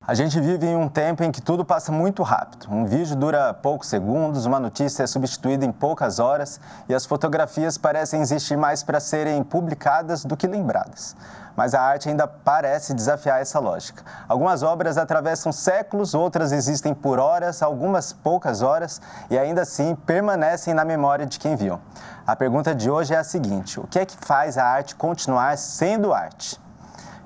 A gente vive em um tempo em que tudo passa muito rápido. Um vídeo dura poucos segundos, uma notícia é substituída em poucas horas e as fotografias parecem existir mais para serem publicadas do que lembradas. Mas a arte ainda parece desafiar essa lógica. Algumas obras atravessam séculos, outras existem por horas, algumas poucas horas e ainda assim permanecem na memória de quem viu. A pergunta de hoje é a seguinte: o que é que faz a arte continuar sendo arte?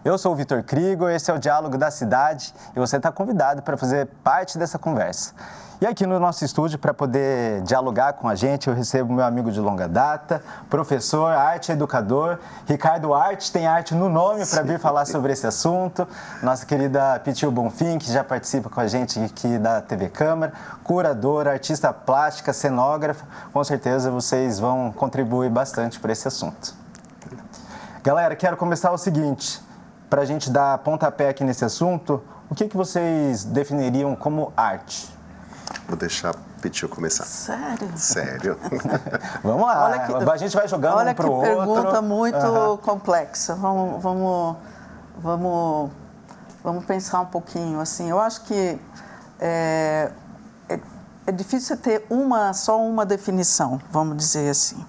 Eu sou o Vitor Krigo, esse é o Diálogo da Cidade e você está convidado para fazer parte dessa conversa. E aqui no nosso estúdio, para poder dialogar com a gente, eu recebo meu amigo de longa data, professor, arte educador, Ricardo Arte, tem arte no nome para vir falar sobre esse assunto. Nossa querida Pitil Bonfim, que já participa com a gente aqui da TV Câmara, curadora, artista plástica, cenógrafa. Com certeza vocês vão contribuir bastante para esse assunto. Galera, quero começar o seguinte: para a gente dar pontapé aqui nesse assunto, o que vocês definiriam como arte? Vou deixar a Pitil começar. Sério? Sério. Vamos lá, a gente vai jogando um para o outro. Olha que pergunta muito complexa. Vamos pensar um pouquinho. Assim, eu acho que é difícil ter só uma definição, vamos dizer assim.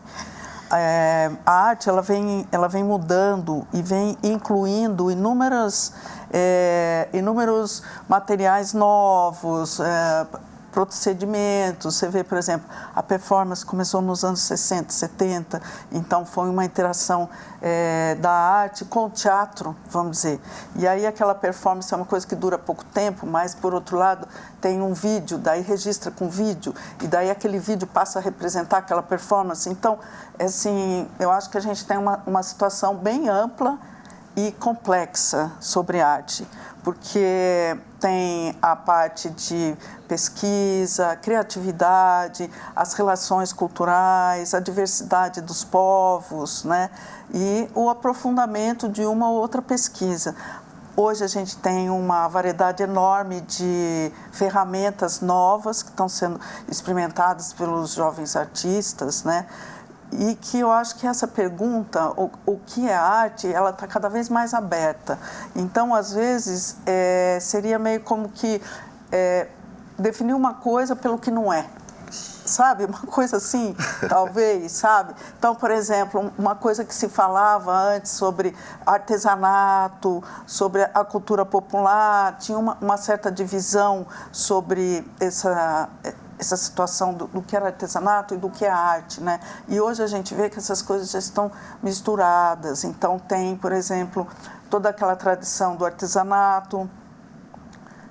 A arte ela vem mudando e vem incluindo inúmeros materiais novos, procedimentos. Você vê, por exemplo, a performance começou nos anos 60, 70, então foi uma interação da arte com o teatro, vamos dizer. E aí aquela performance é uma coisa que dura pouco tempo, mas, por outro lado, tem um vídeo, daí registra com vídeo, e daí aquele vídeo passa a representar aquela performance. Então, assim, eu acho que a gente tem uma situação bem ampla e complexa sobre arte, porque tem a parte de pesquisa, criatividade, as relações culturais, a diversidade dos povos, né? E o aprofundamento de uma ou outra pesquisa. Hoje a gente tem uma variedade enorme de ferramentas novas que estão sendo experimentadas pelos jovens artistas, né? E que eu acho que essa pergunta, o que é arte, ela está cada vez mais aberta. Então, às vezes, seria meio como que definir uma coisa pelo que não é. Sabe? Uma coisa assim, talvez, sabe? Então, por exemplo, uma coisa que se falava antes sobre artesanato, sobre a cultura popular, tinha uma certa divisão sobre essa situação do que era artesanato e do que é arte, né? E hoje a gente vê que essas coisas já estão misturadas. Então tem, por exemplo, toda aquela tradição do artesanato,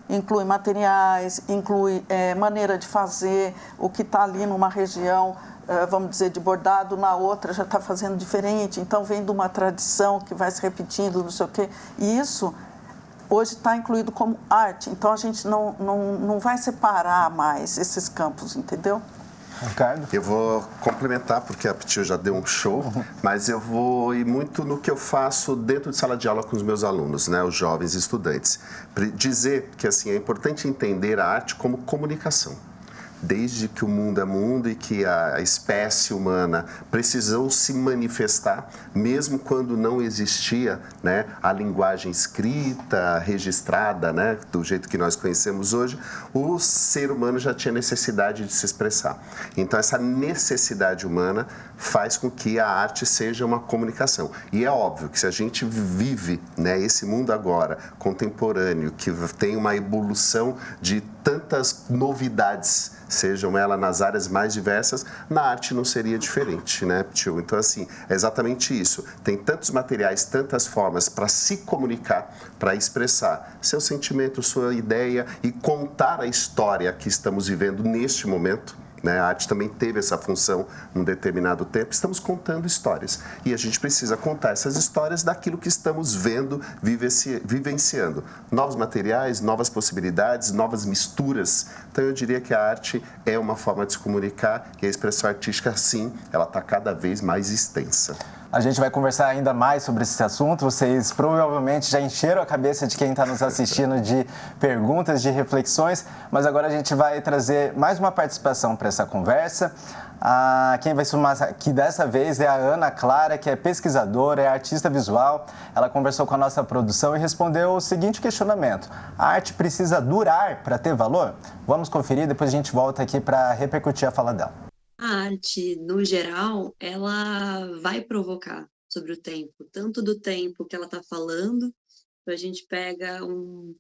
inclui materiais, inclui maneira de fazer, o que está ali numa região, vamos dizer, de bordado, na outra já está fazendo diferente. Então vem de uma tradição que vai se repetindo, não sei o quê. E isso hoje está incluído como arte, então a gente não vai separar mais esses campos, entendeu? Ricardo? Eu vou complementar, porque a Pitil já deu um show, mas eu vou ir muito no que eu faço dentro de sala de aula com os meus alunos, né, os jovens estudantes. Dizer que assim, é importante entender a arte como comunicação. Desde que o mundo é mundo e que a espécie humana precisou se manifestar, mesmo quando não existia, né, a linguagem escrita, registrada, né, do jeito que nós conhecemos hoje, o ser humano já tinha necessidade de se expressar. Então, essa necessidade humana faz com que a arte seja uma comunicação. E é óbvio que se a gente vive, né, esse mundo agora, contemporâneo, que tem uma evolução de tantas novidades, sejam elas nas áreas mais diversas, na arte não seria diferente, né, Tio? Então, assim, é exatamente isso. Tem tantos materiais, tantas formas para se comunicar, para expressar seu sentimento, sua ideia e contar a história que estamos vivendo neste momento. Né? A arte também teve essa função num determinado tempo. Estamos contando histórias e a gente precisa contar essas histórias daquilo que estamos vendo, vivenciando. Novos materiais, novas possibilidades, novas misturas. Então eu diria que a arte é uma forma de se comunicar e a expressão artística, sim, ela está cada vez mais extensa. A gente vai conversar ainda mais sobre esse assunto. Vocês provavelmente já encheram a cabeça de quem está nos assistindo de perguntas, de reflexões, mas agora a gente vai trazer mais uma participação para essa conversa. Quem vai somar aqui dessa vez é a Ana Clara, que é pesquisadora, é artista visual. Ela conversou com a nossa produção e respondeu o seguinte questionamento: a arte precisa durar para ter valor? Vamos conferir, depois a gente volta aqui para repercutir a fala dela. A arte, no geral, ela vai provocar sobre o tempo, tanto do tempo que ela está falando, a gente pega um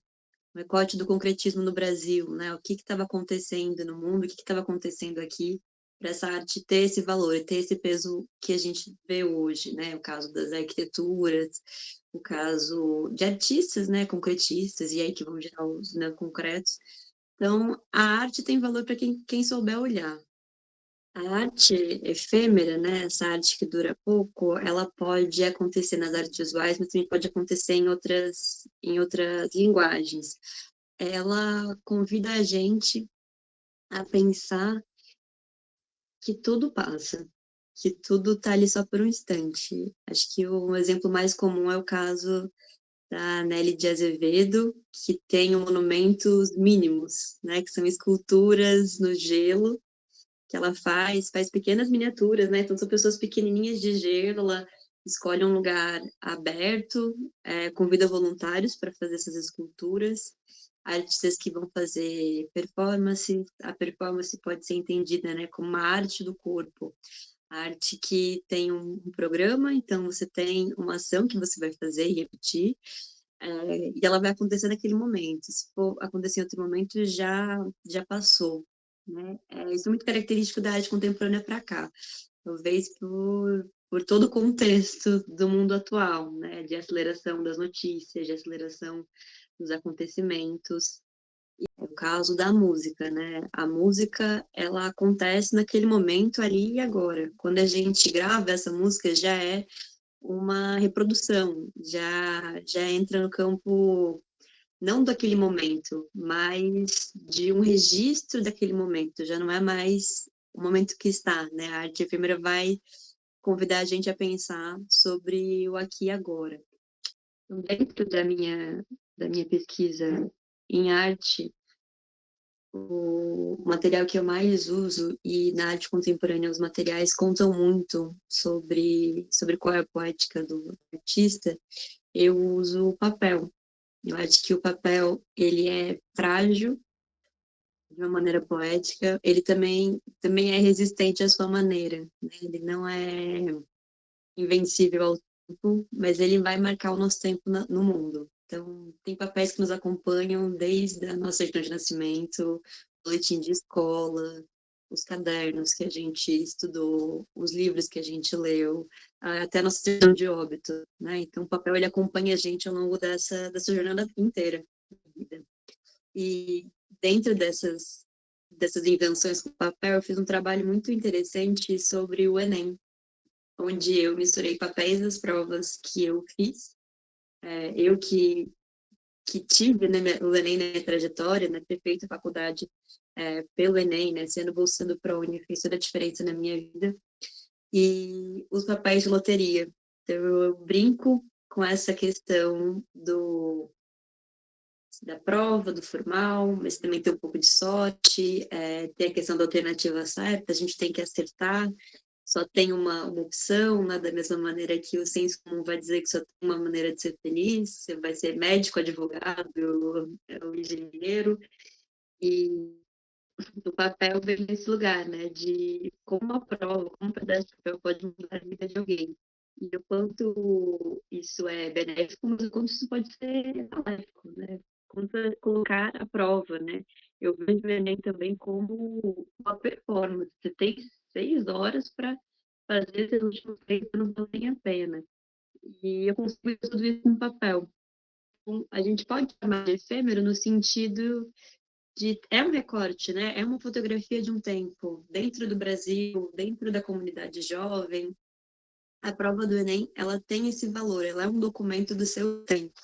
recorte do concretismo no Brasil, né? O que estava acontecendo no mundo, o que estava acontecendo aqui, para essa arte ter esse valor, ter esse peso que a gente vê hoje, né? O caso das arquiteturas, o caso de artistas, né? Concretistas, e aí que vão gerar os concretos. Então, a arte tem valor para quem souber olhar. A arte efêmera, né, essa arte que dura pouco, ela pode acontecer nas artes visuais, mas também pode acontecer em outras linguagens. Ela convida a gente a pensar que tudo passa, que tudo está ali só por um instante. Acho que o exemplo mais comum é o caso da Nelly de Azevedo, que tem monumentos mínimos, né, que são esculturas no gelo, que ela faz pequenas miniaturas, né? Então são pessoas pequenininhas de gelo, ela escolhe um lugar aberto, convida voluntários para fazer essas esculturas, artistas que vão fazer performance, a performance pode ser entendida, né, como uma arte do corpo, a arte que tem um programa, então você tem uma ação que você vai fazer e repetir, e ela vai acontecer naquele momento. Se for acontecer em outro momento, já passou, né? Isso é muito característico da arte contemporânea para cá, talvez por todo o contexto do mundo atual, né? De aceleração das notícias, de aceleração dos acontecimentos. É o caso da música, né? A música, ela acontece naquele momento ali e agora. Quando a gente grava essa música, já é uma reprodução, já entra no campo não daquele momento, mas de um registro daquele momento, já não é mais o momento que está, né? A arte efêmera vai convidar a gente a pensar sobre o aqui e agora. Então, dentro da minha pesquisa em arte, o material que eu mais uso, e na arte contemporânea os materiais contam muito sobre qual é a poética do artista, eu uso o papel. Eu acho que o papel, ele é frágil, de uma maneira poética, ele também é resistente à sua maneira, né? Ele não é invencível ao tempo, mas ele vai marcar o nosso tempo no mundo. Então, tem papéis que nos acompanham desde a nossa certidão de nascimento, boletim de escola, os cadernos que a gente estudou, os livros que a gente leu, até a nossa certidão de óbito, né? Então, o papel, ele acompanha a gente ao longo dessa jornada inteira da vida. E dentro dessas invenções com papel, eu fiz um trabalho muito interessante sobre o Enem, onde eu misturei papéis das provas que eu fiz, eu que tive, né, o Enem na minha trajetória, né, ter feito a faculdade pelo Enem, né, sendo bolsista do ProUni, fez toda a diferença na minha vida, e os papéis de loteria. Então, eu brinco com essa questão da prova, do formal, mas também tem um pouco de sorte, tem a questão da alternativa certa, a gente tem que acertar, só tem uma opção, né? Da mesma maneira que o senso comum vai dizer que só tem uma maneira de ser feliz, você vai ser médico, advogado, ou engenheiro, e o papel vem nesse lugar, né, de como uma prova, como um pedaço de papel pode mudar a vida de alguém. E o quanto isso é benéfico, mas o quanto isso pode ser maléfico, né? Quanto é colocar a prova, né? Eu vejo o Enem também como uma performance. Você tem 6 horas para fazer esses últimos 3 anos valerem a pena. E eu consigo tudo isso no papel. Então, a gente pode chamar de efêmero no sentido é um recorte, né? É uma fotografia de um tempo dentro do Brasil, dentro da comunidade jovem. A prova do Enem, ela tem esse valor, ela é um documento do seu tempo.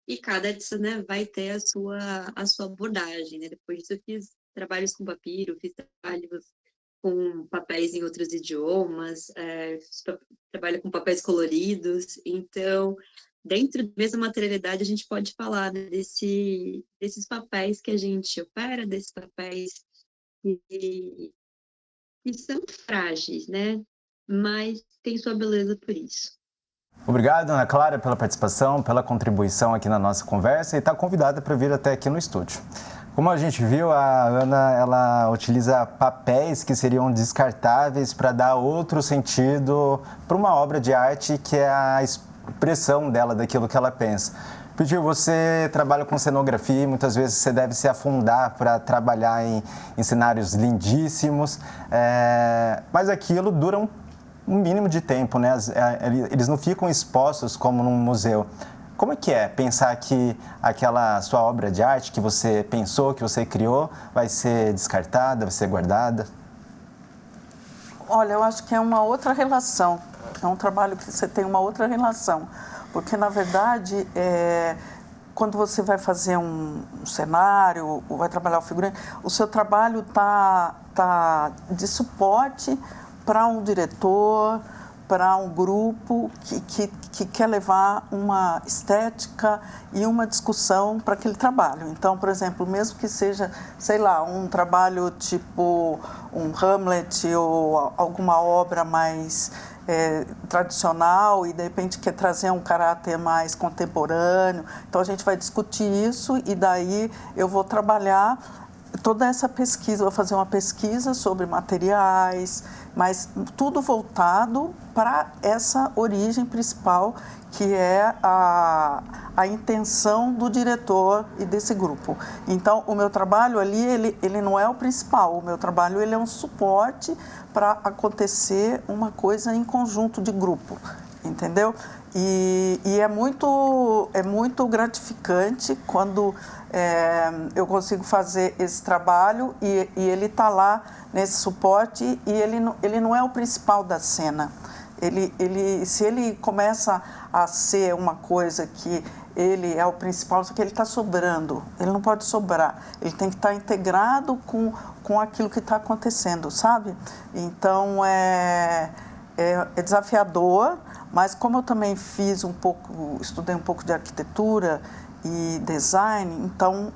E cada edição, né, vai ter a sua abordagem, né? Depois disso eu fiz trabalhos com papiro, fiz trabalhos com papéis em outros idiomas, trabalho com papéis coloridos. Então, dentro da mesma materialidade, a gente pode falar, né, desses papéis que a gente opera, desses papéis que que são frágeis, né? Mas tem sua beleza por isso. Obrigado, Ana Clara, pela participação, pela contribuição aqui na nossa conversa e está convidada para vir até aqui no estúdio. Como a gente viu, a Ana ela utiliza papéis que seriam descartáveis para dar outro sentido para uma obra de arte que é a expressão dela, daquilo que ela pensa. Pitiu, você trabalha com cenografia e muitas vezes você deve se afundar para trabalhar em cenários lindíssimos, mas aquilo dura um mínimo de tempo, né? Eles não ficam expostos como num museu. Como é que é pensar que aquela sua obra de arte que você pensou, que você criou, vai ser descartada, vai ser guardada? Olha, eu acho que é uma outra relação. É um trabalho que você tem uma outra relação. Porque, na verdade, quando você vai fazer um cenário, ou vai trabalhar o figurante, o seu trabalho tá de suporte para um diretor, para um grupo que quer levar uma estética e uma discussão para aquele trabalho. Então, por exemplo, mesmo que seja, sei lá, um trabalho tipo um Hamlet ou alguma obra mais tradicional e, de repente, quer trazer um caráter mais contemporâneo, então a gente vai discutir isso e daí eu vou trabalhar toda essa pesquisa, vou fazer uma pesquisa sobre materiais, mas tudo voltado para essa origem principal, que é a intenção do diretor e desse grupo. Então, o meu trabalho ali, ele não é o principal, o meu trabalho ele é um suporte para acontecer uma coisa em conjunto de grupo, entendeu? E é muito gratificante quando eu consigo fazer esse trabalho e ele está lá nesse suporte e ele não é o principal da cena. Se ele começa a ser uma coisa que ele é o principal, só que ele está sobrando, ele não pode sobrar, ele tem que estar integrado com aquilo que está acontecendo, sabe? Então, é desafiador, mas como eu também estudei um pouco de arquitetura e design, então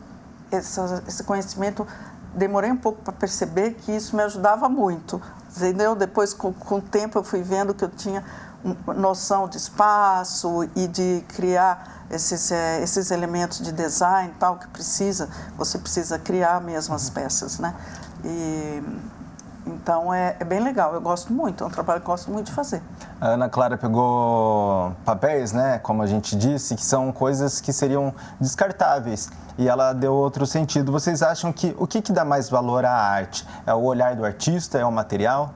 esse conhecimento, demorei um pouco para perceber que isso me ajudava muito, entendeu? Depois, com o tempo, eu fui vendo que eu tinha noção de espaço e de criar esses elementos de design tal que você precisa criar mesmo as peças, né? Então, é bem legal, eu gosto muito, é um trabalho que eu gosto muito de fazer. A Ana Clara pegou papéis, né, como a gente disse, que são coisas que seriam descartáveis, e ela deu outro sentido. Vocês acham que o que dá mais valor à arte? É o olhar do artista, é o material?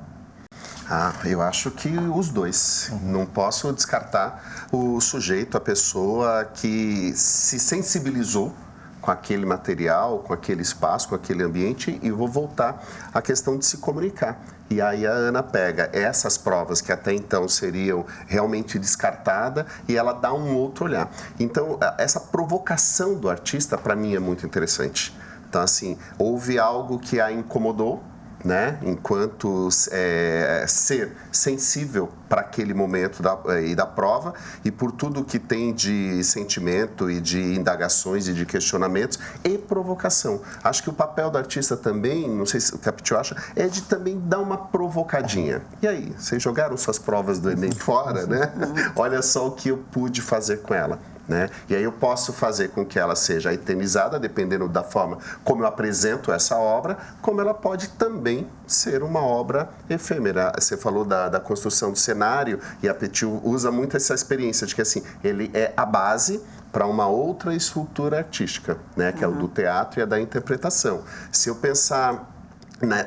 Eu acho que os dois. Não posso descartar o sujeito, a pessoa que se sensibilizou com aquele material, com aquele espaço, com aquele ambiente, e vou voltar à questão de se comunicar. E aí a Ana pega essas provas que até então seriam realmente descartadas e ela dá um outro olhar. Então, essa provocação do artista, para mim, é muito interessante. Então, assim, houve algo que a incomodou, né? Enquanto ser sensível para aquele momento da prova e por tudo que tem de sentimento e de indagações e de questionamentos e provocação. Acho que o papel do artista também, não sei se o Pitiu acha, é de também dar uma provocadinha. E aí, vocês jogaram suas provas do Enem fora, né? Olha só o que eu pude fazer com ela. Né? E aí eu posso fazer com que ela seja eternizada, dependendo da forma como eu apresento essa obra, como ela pode também ser uma obra efêmera. Você falou da construção do cenário, e a Pitiu usa muito essa experiência de que assim, ele é a base para uma outra escultura artística, né? Que é o do teatro e a da interpretação. Se eu pensar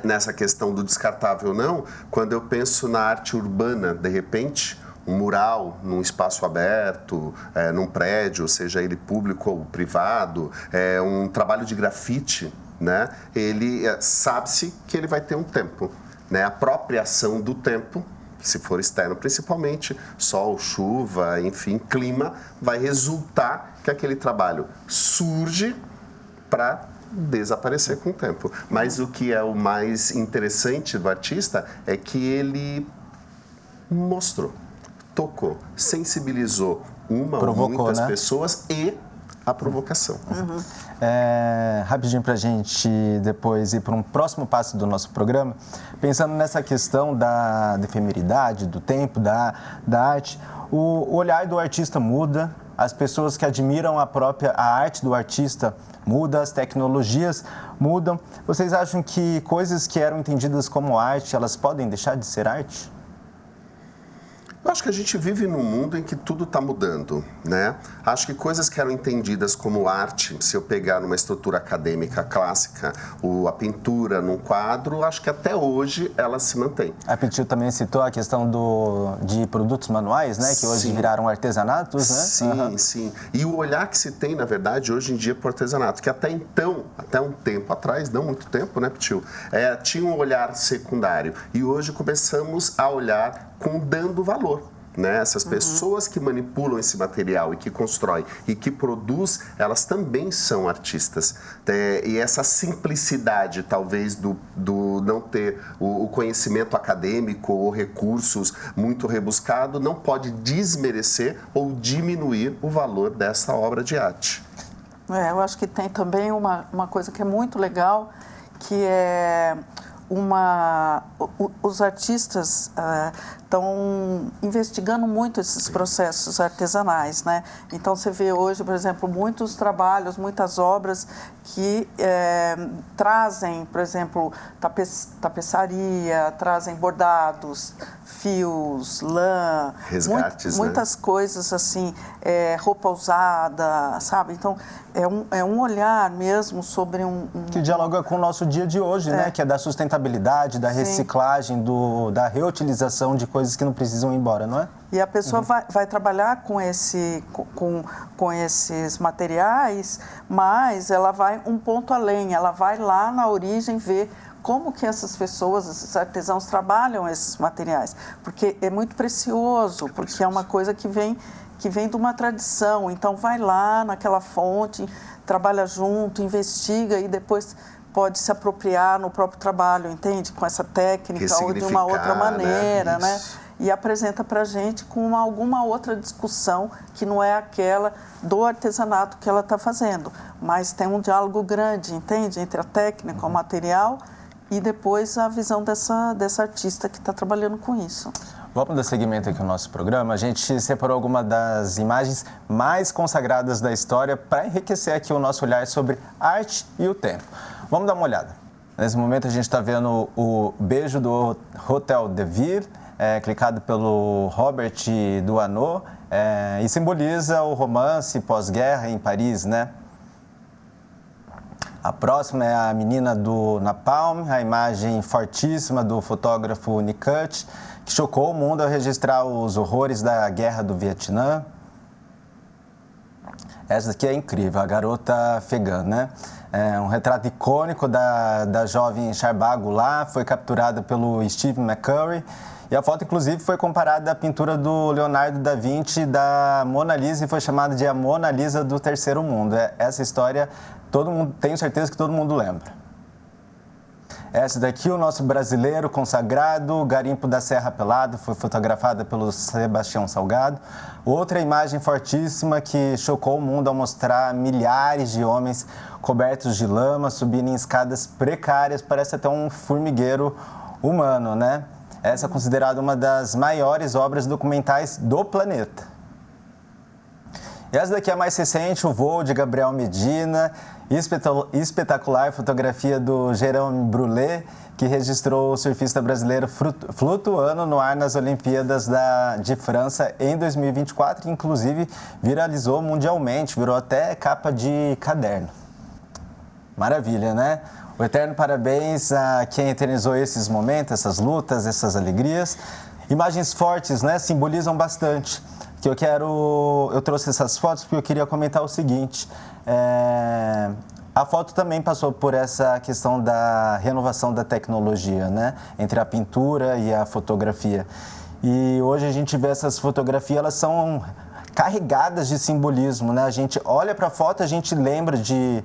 nessa questão do descartável ou não, quando eu penso na arte urbana, de repente, um mural num espaço aberto, num prédio, seja ele público ou privado, um trabalho de grafite, né? Ele sabe-se que ele vai ter um tempo, né? A própria ação do tempo, se for externo principalmente, sol, chuva, enfim, clima, vai resultar que aquele trabalho surge para desaparecer com o tempo. Mas o que é o mais interessante do artista é que ele mostrou, tocou, sensibilizou Provocou, muitas né? pessoas e a provocação. Rapidinho para a gente depois ir para um próximo passo do nosso programa, pensando nessa questão da efemeridade, do tempo, da arte, o olhar do artista muda, as pessoas que admiram a arte do artista mudam, as tecnologias mudam. Vocês acham que coisas que eram entendidas como arte, elas podem deixar de ser arte? Eu acho que a gente vive num mundo em que tudo está mudando, né? Acho que coisas que eram entendidas como arte, se eu pegar numa estrutura acadêmica clássica, a pintura num quadro, acho que até hoje ela se mantém. A Pitiu também citou a questão de produtos manuais, né? Que hoje viraram artesanatos, né? Sim, sim. E o olhar que se tem, na verdade, hoje em dia para o artesanato, que até então, até um tempo atrás, não muito tempo, né, Pitiu? Tinha um olhar secundário. E hoje começamos a olhar dando valor. Né? Essas pessoas que manipulam esse material e que constroem e que produz, elas também são artistas. E essa simplicidade, talvez, do não ter o conhecimento acadêmico ou recursos muito rebuscados, não pode desmerecer ou diminuir o valor dessa obra de arte. Eu acho que tem também uma coisa que é muito legal, que é os artistas estão investigando muito esses processos artesanais, né? Então, você vê hoje, por exemplo, muitos trabalhos, muitas obras que trazem, por exemplo, tapeçaria, trazem bordados, fios, lã, resgates, muitas coisas assim, roupa usada, sabe? Então, é um olhar mesmo sobre que dialoga com o nosso dia de hoje, né? Que é da sustentabilidade, da reciclagem, da reutilização de coisas que não precisam ir embora, não é? E a pessoa vai trabalhar com esses materiais, mas ela vai um ponto além, ela vai lá na origem ver como que essas pessoas, esses artesãos trabalham esses materiais, porque é muito precioso, porque é uma coisa que vem de uma tradição, então vai lá naquela fonte, trabalha junto, investiga e depois pode se apropriar no próprio trabalho, entende? Com essa técnica ou de uma outra maneira, né? E apresenta para a gente com alguma outra discussão que não é aquela do artesanato que ela está fazendo, mas tem um diálogo grande, entende? Entre a técnica, o material e depois a visão dessa artista que está trabalhando com isso. Vamos dar seguimento aqui ao nosso programa. A gente separou algumas das imagens mais consagradas da história para enriquecer aqui o nosso olhar sobre arte e o tempo. Vamos dar uma olhada. Nesse momento a gente está vendo o beijo do Hotel de Ville, clicado pelo Robert Doisneau, e simboliza o romance pós-guerra em Paris, né? A próxima é a menina do Napalm, a imagem fortíssima do fotógrafo Nick Cutch, que chocou o mundo ao registrar os horrores da guerra do Vietnã. Essa daqui é incrível, a garota afegã, né? Um retrato icônico da jovem Charbagh lá, foi capturada pelo Steve McCurry. E a foto, inclusive, foi comparada à pintura do Leonardo da Vinci da Mona Lisa e foi chamada de a Mona Lisa do Terceiro Mundo. Essa história, tenho certeza que todo mundo lembra. Essa daqui, o nosso brasileiro consagrado, Garimpo da Serra Pelada, foi fotografada pelo Sebastião Salgado. Outra imagem fortíssima que chocou o mundo ao mostrar milhares de homens cobertos de lama, subindo em escadas precárias, parece até um formigueiro humano, né? Essa é considerada uma das maiores obras documentais do planeta. E essa daqui é a mais recente, o voo de Gabriel Medina, espetacular fotografia do Jérôme Brulé, que registrou o surfista brasileiro flutuando no ar nas Olimpíadas de França em 2024, que inclusive viralizou mundialmente, virou até capa de caderno. Maravilha, né? O eterno parabéns a quem eternizou esses momentos, essas lutas, essas alegrias. Imagens fortes, né? Simbolizam bastante. Eu trouxe essas fotos porque eu queria comentar o seguinte. A foto também passou por essa questão da renovação da tecnologia, né? Entre a pintura e a fotografia. E hoje a gente vê essas fotografias, elas são carregadas de simbolismo, né? A gente olha para a foto, a gente lembra de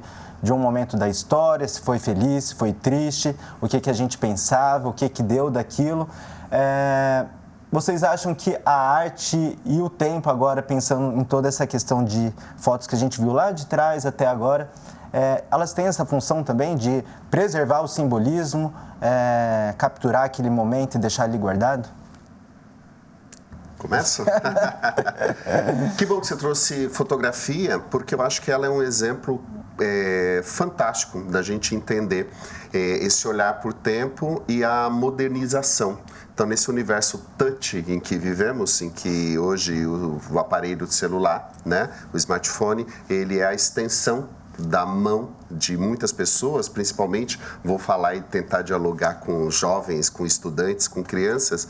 um momento da história, se foi feliz, se foi triste, o que a gente pensava, o que deu daquilo. Vocês acham que a arte e o tempo agora, pensando em toda essa questão de fotos que a gente viu lá de trás até agora, elas têm essa função também de preservar o simbolismo, capturar aquele momento e deixar ali guardado? Começa? Que bom que você trouxe fotografia, porque eu acho que ela é um exemplo fantástico da gente entender esse olhar por tempo e a modernização. Então, nesse universo touch em que vivemos, em que hoje o aparelho de celular, né, o smartphone, ele é a extensão da mão de muitas pessoas, principalmente, vou falar e tentar dialogar com jovens, com estudantes, com crianças,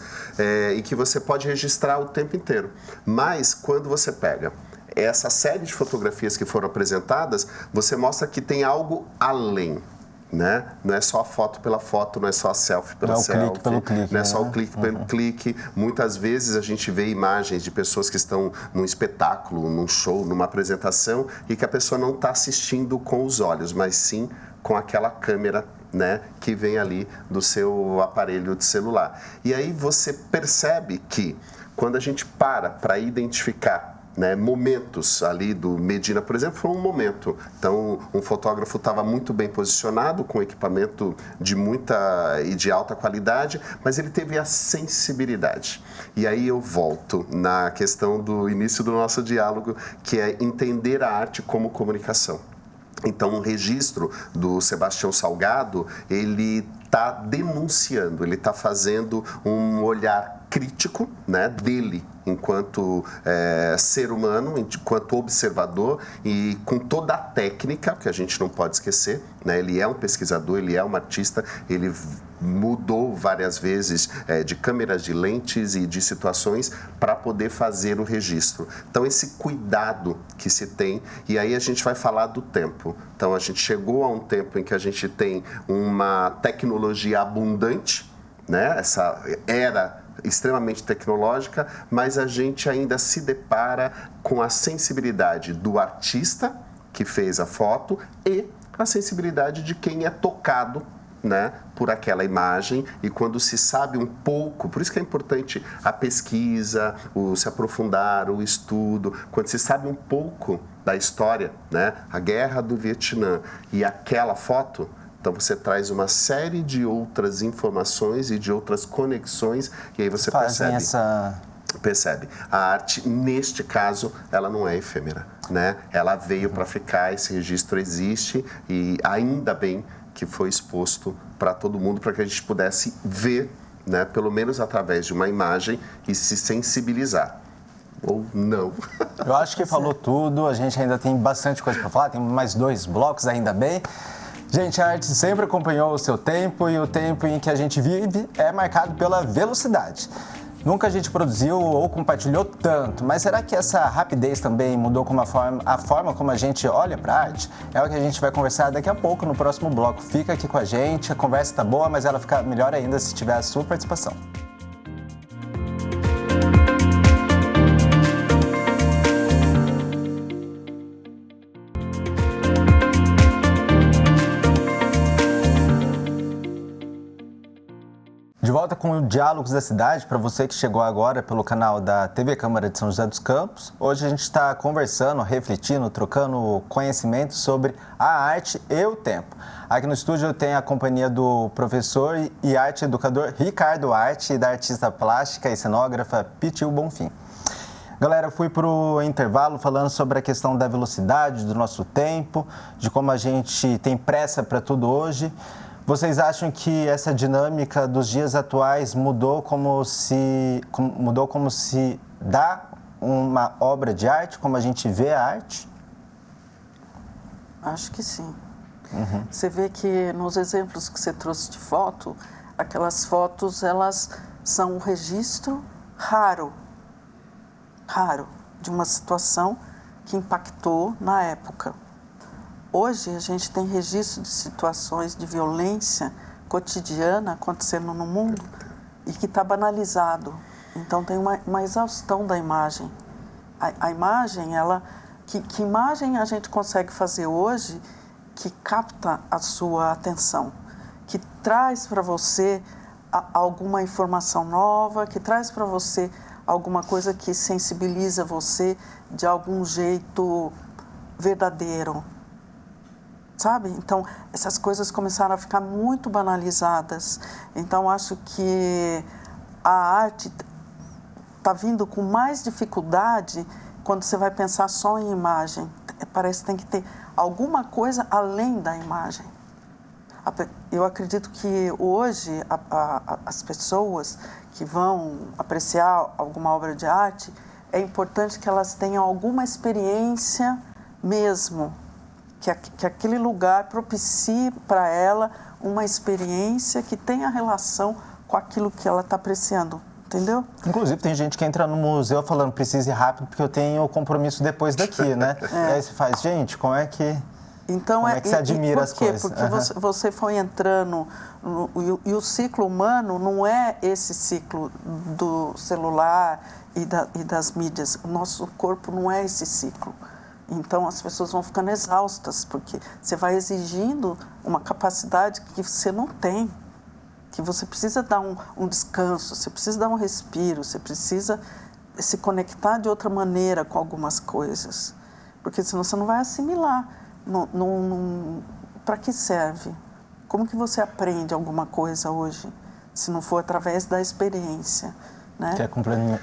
e que você pode registrar o tempo inteiro. Mas, quando você pega essa série de fotografias que foram apresentadas, você mostra que tem algo além. Né? Não é só a foto pela foto, não é só a selfie pela selfie, clique pelo clique, não é só o clique pelo clique. Muitas vezes a gente vê imagens de pessoas que estão num espetáculo, num show, numa apresentação e que a pessoa não está assistindo com os olhos, mas sim com aquela câmera, né, que vem ali do seu aparelho de celular. E aí você percebe que quando a gente para identificar, né, momentos ali do Medina, por exemplo, foi um momento. Então, um fotógrafo estava muito bem posicionado, com equipamento de muita e de alta qualidade, mas ele teve a sensibilidade. E aí eu volto na questão do início do nosso diálogo, que é entender a arte como comunicação. Então, um registro do Sebastião Salgado, ele está denunciando, ele está fazendo um olhar crítico, né, dele enquanto ser humano, enquanto observador e com toda a técnica, que a gente não pode esquecer, né, ele é um pesquisador, ele é um artista, ele mudou várias vezes de câmeras, de lentes e de situações para poder fazer o registro. Então, esse cuidado que se tem, e aí a gente vai falar do tempo. Então, a gente chegou a um tempo em que a gente tem uma tecnologia abundante, né? Essa era extremamente tecnológica, mas a gente ainda se depara com a sensibilidade do artista que fez a foto e a sensibilidade de quem é tocado, né, por aquela imagem. E quando se sabe um pouco, por isso que é importante a pesquisa, o se aprofundar, o estudo, quando se sabe um pouco da história, né, a guerra do Vietnã e aquela foto, então você traz uma série de outras informações e de outras conexões e aí você percebe. A arte, neste caso, ela não é efêmera, né? Ela veio para ficar, esse registro existe e ainda bem que foi exposto para todo mundo, para que a gente pudesse ver, né, pelo menos através de uma imagem e se sensibilizar. Ou não. Eu acho que falou tudo, a gente ainda tem bastante coisa para falar, tem mais 2 blocos, ainda bem. Gente, a arte sempre acompanhou o seu tempo e o tempo em que a gente vive é marcado pela velocidade. Nunca a gente produziu ou compartilhou tanto, mas será que essa rapidez também mudou a forma como a gente olha para a arte? É o que a gente vai conversar daqui a pouco no próximo bloco. Fica aqui com a gente, a conversa está boa, mas ela fica melhor ainda se tiver a sua participação. De volta com o Diálogos da Cidade, para você que chegou agora pelo canal da TV Câmara de São José dos Campos. Hoje a gente está conversando, refletindo, trocando conhecimento sobre a arte e o tempo. Aqui no estúdio eu tenho a companhia do professor e arte educador Ricardo Arte e da artista plástica e cenógrafa Pitil Bonfim. Galera, eu fui para o intervalo falando sobre a questão da velocidade do nosso tempo, de como a gente tem pressa para tudo hoje. Vocês acham que essa dinâmica dos dias atuais mudou como se dá uma obra de arte, como a gente vê a arte? Acho que sim. Você vê que nos exemplos que você trouxe de foto, aquelas fotos, elas são um registro raro de uma situação que impactou na época. Hoje a gente tem registro de situações de violência cotidiana acontecendo no mundo e que está banalizado. Então tem uma exaustão da imagem. A imagem, que imagem a gente consegue fazer hoje que capta a sua atenção, que traz para você alguma informação nova, que traz para você alguma coisa que sensibiliza você de algum jeito verdadeiro, sabe? Então, essas coisas começaram a ficar muito banalizadas. Então, acho que a arte está vindo com mais dificuldade quando você vai pensar só em imagem. Parece que tem que ter alguma coisa além da imagem. Eu acredito que hoje as pessoas que vão apreciar alguma obra de arte, é importante que elas tenham alguma experiência mesmo, que aquele lugar propicie para ela uma experiência que tenha relação com aquilo que ela está apreciando. Entendeu? Inclusive, tem gente que entra no museu falando, precisa ir rápido porque eu tenho compromisso depois daqui, né? E aí você faz, gente, como é que... Então, como é que você admira as coisas? Porque você foi entrando... E o ciclo humano não é esse ciclo do celular e das mídias. O nosso corpo não é esse ciclo. Então, as pessoas vão ficando exaustas, porque você vai exigindo uma capacidade que você não tem. Que você precisa dar um descanso, você precisa dar um respiro, você precisa se conectar de outra maneira com algumas coisas. Porque senão você não vai assimilar. Para que serve? Como que você aprende alguma coisa hoje, se não for através da experiência? Né? Quer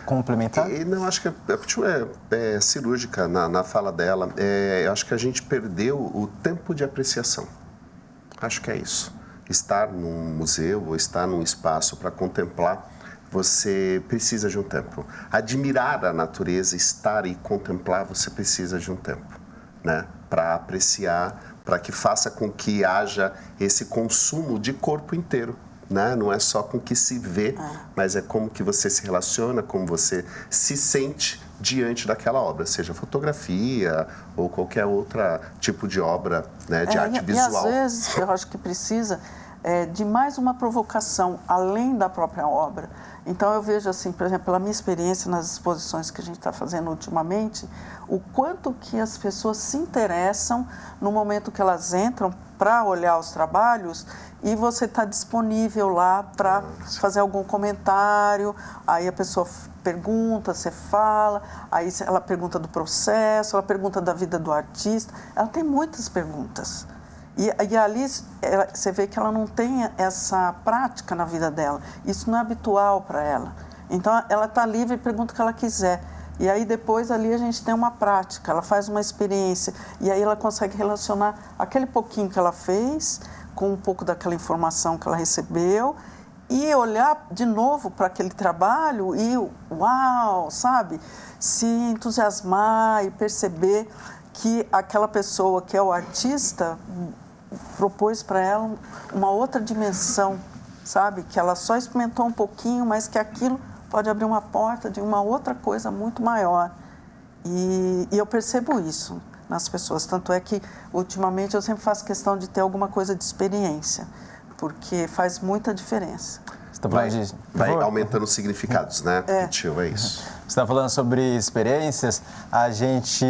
complementar? Não, acho que a Pichu é cirúrgica na fala dela. Eu acho que a gente perdeu o tempo de apreciação. Acho que é isso. Estar num museu ou estar num espaço para contemplar, você precisa de um tempo. Admirar a natureza, estar e contemplar, você precisa de um tempo, né? Para apreciar, para que faça com que haja esse consumo de corpo inteiro, né? Não é só com que se vê, mas é como que você se relaciona, como você se sente diante daquela obra, seja fotografia ou qualquer outro tipo de obra, né, de arte visual. E às vezes eu acho que precisa de mais uma provocação, além da própria obra. Então eu vejo assim, por exemplo, pela minha experiência nas exposições que a gente está fazendo ultimamente, o quanto que as pessoas se interessam no momento que elas entram para olhar os trabalhos e você está disponível lá para fazer algum comentário, aí a pessoa pergunta, você fala, aí ela pergunta do processo, ela pergunta da vida do artista, ela tem muitas perguntas. E ali você vê que ela não tem essa prática na vida dela, isso não é habitual para ela. Então ela está livre e pergunta o que ela quiser. E aí depois ali a gente tem uma prática, ela faz uma experiência e aí ela consegue relacionar aquele pouquinho que ela fez com um pouco daquela informação que ela recebeu e olhar de novo para aquele trabalho e, uau, sabe? Se entusiasmar e perceber que aquela pessoa que é o artista propôs para ela uma outra dimensão, sabe? Que ela só experimentou um pouquinho, mas que aquilo pode abrir uma porta de uma outra coisa muito maior. E eu percebo isso nas pessoas. Tanto é que, ultimamente, eu sempre faço questão de ter alguma coisa de experiência, porque faz muita diferença. Vai aumentando os significados, né? É isso. Você está falando sobre experiências, a gente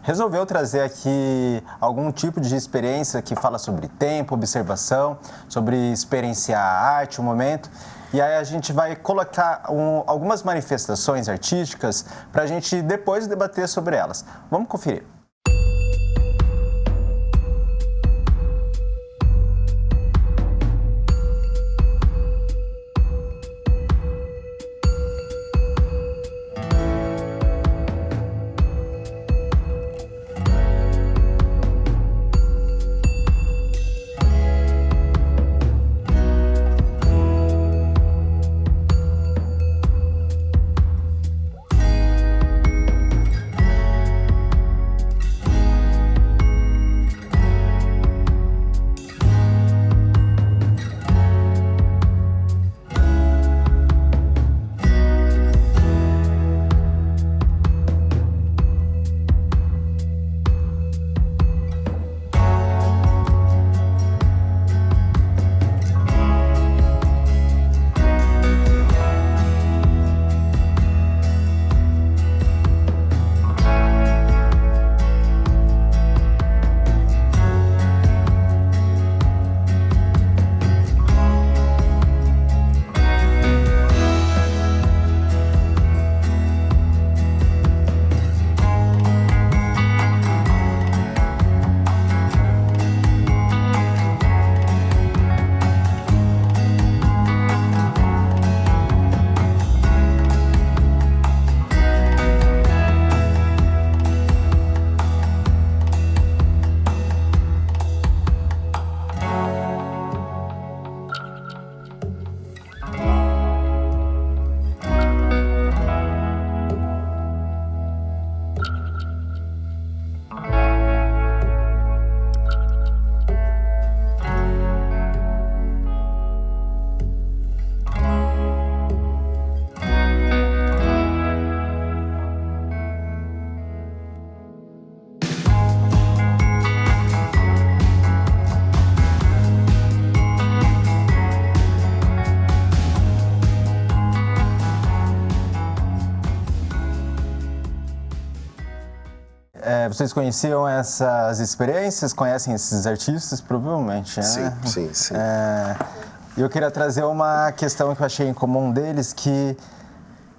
resolveu trazer aqui algum tipo de experiência que fala sobre tempo, observação, sobre experienciar a arte, o momento. E aí a gente vai colocar algumas manifestações artísticas para a gente depois debater sobre elas. Vamos conferir. Vocês conheciam essas experiências? Conhecem esses artistas? Provavelmente, né? Sim. Eu queria trazer uma questão que eu achei em comum deles, que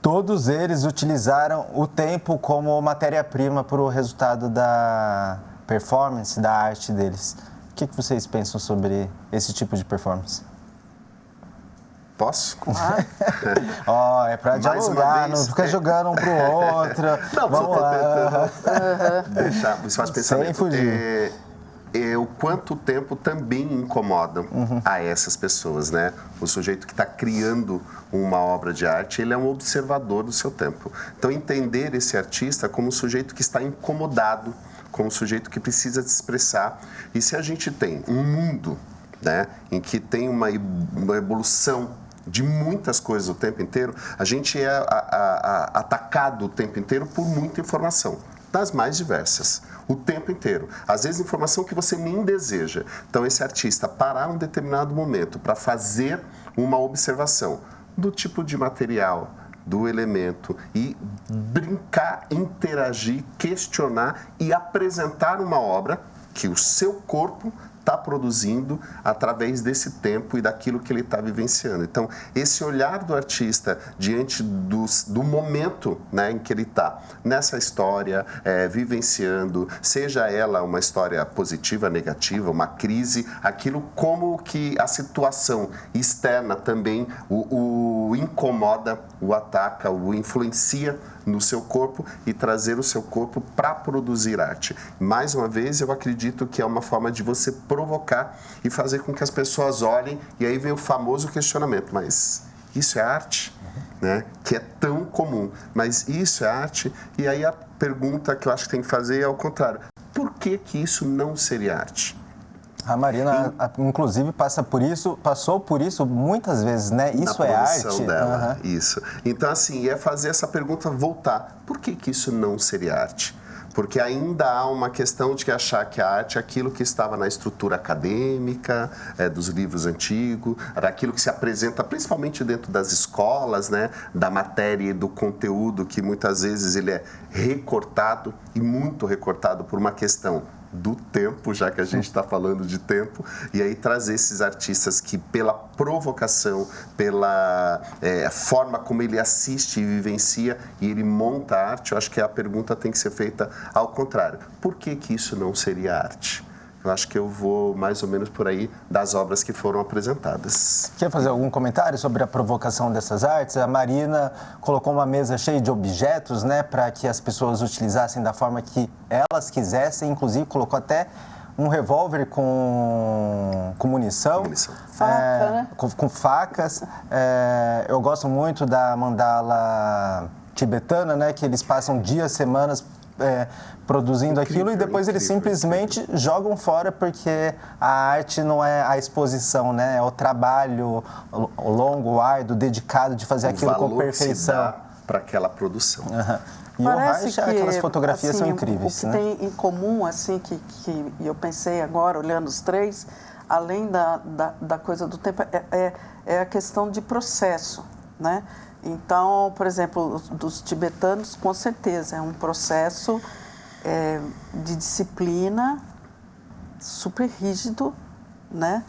todos eles utilizaram o tempo como matéria-prima para o resultado da performance, da arte deles. O que vocês pensam sobre esse tipo de performance? Posso? Claro. É para dialogar, não fica jogando um pro outro. Não, vamos lá. Deixar o espaço de pensamento. Sem fugir. O quanto tempo também incomoda a essas pessoas, né? O sujeito que está criando uma obra de arte, ele é um observador do seu tempo. Então, entender esse artista como um sujeito que está incomodado, como um sujeito que precisa se expressar. E se a gente tem um mundo, né, em que tem uma evolução de muitas coisas o tempo inteiro, a gente é atacado o tempo inteiro por muita informação, das mais diversas, o tempo inteiro. Às vezes informação que você nem deseja. Então esse artista parar um determinado momento para fazer uma observação do tipo de material, do elemento e brincar, interagir, questionar e apresentar uma obra que o seu corpo está produzindo através desse tempo e daquilo que ele está vivenciando. Então, esse olhar do artista diante do momento, né, em que ele está nessa história, vivenciando, seja ela uma história positiva, negativa, uma crise, aquilo como que a situação externa também o incomoda, o ataca, o influencia no seu corpo e trazer o seu corpo para produzir arte. Mais uma vez, eu acredito que é uma forma de você provocar e fazer com que as pessoas olhem, e aí vem o famoso questionamento, mas isso é arte? Né? Que é tão comum, mas isso é arte? E aí a pergunta que eu acho que tem que fazer é ao contrário, por que isso não seria arte? A Marina, inclusive, passou por isso muitas vezes, né? Isso é arte? Dela, isso. Então, assim, é fazer essa pergunta voltar. Por que isso não seria arte? Porque ainda há uma questão de achar que a arte é aquilo que estava na estrutura acadêmica, dos livros antigos, era aquilo que se apresenta principalmente dentro das escolas, né? Da matéria e do conteúdo, que muitas vezes ele é recortado, e muito recortado por uma questão do tempo, já que a gente está falando de tempo, e aí trazer esses artistas que pela provocação, pela forma como ele assiste e vivencia e ele monta a arte, eu acho que a pergunta tem que ser feita ao contrário. Por que isso não seria arte? Eu acho que eu vou mais ou menos por aí das obras que foram apresentadas. Quer fazer algum comentário sobre a provocação dessas artes? A Marina colocou uma mesa cheia de objetos, né, para que as pessoas utilizassem da forma que elas quisessem, inclusive colocou até um revólver com munição. Faca, né? Com facas. Eu gosto muito da mandala tibetana, né, que eles passam dias, semanas produzindo aquilo e depois eles simplesmente jogam fora, porque a arte não é a exposição, né? É o trabalho o longo, o árduo, dedicado de fazer aquilo com perfeição. Para aquela produção. E parece o aquelas fotografias assim, são incríveis, o que né? tem em comum, assim, que eu pensei agora, olhando os três, além da coisa do tempo, é a questão de processo, né? Então, por exemplo, dos tibetanos, com certeza, é um processo de disciplina super rígido, né?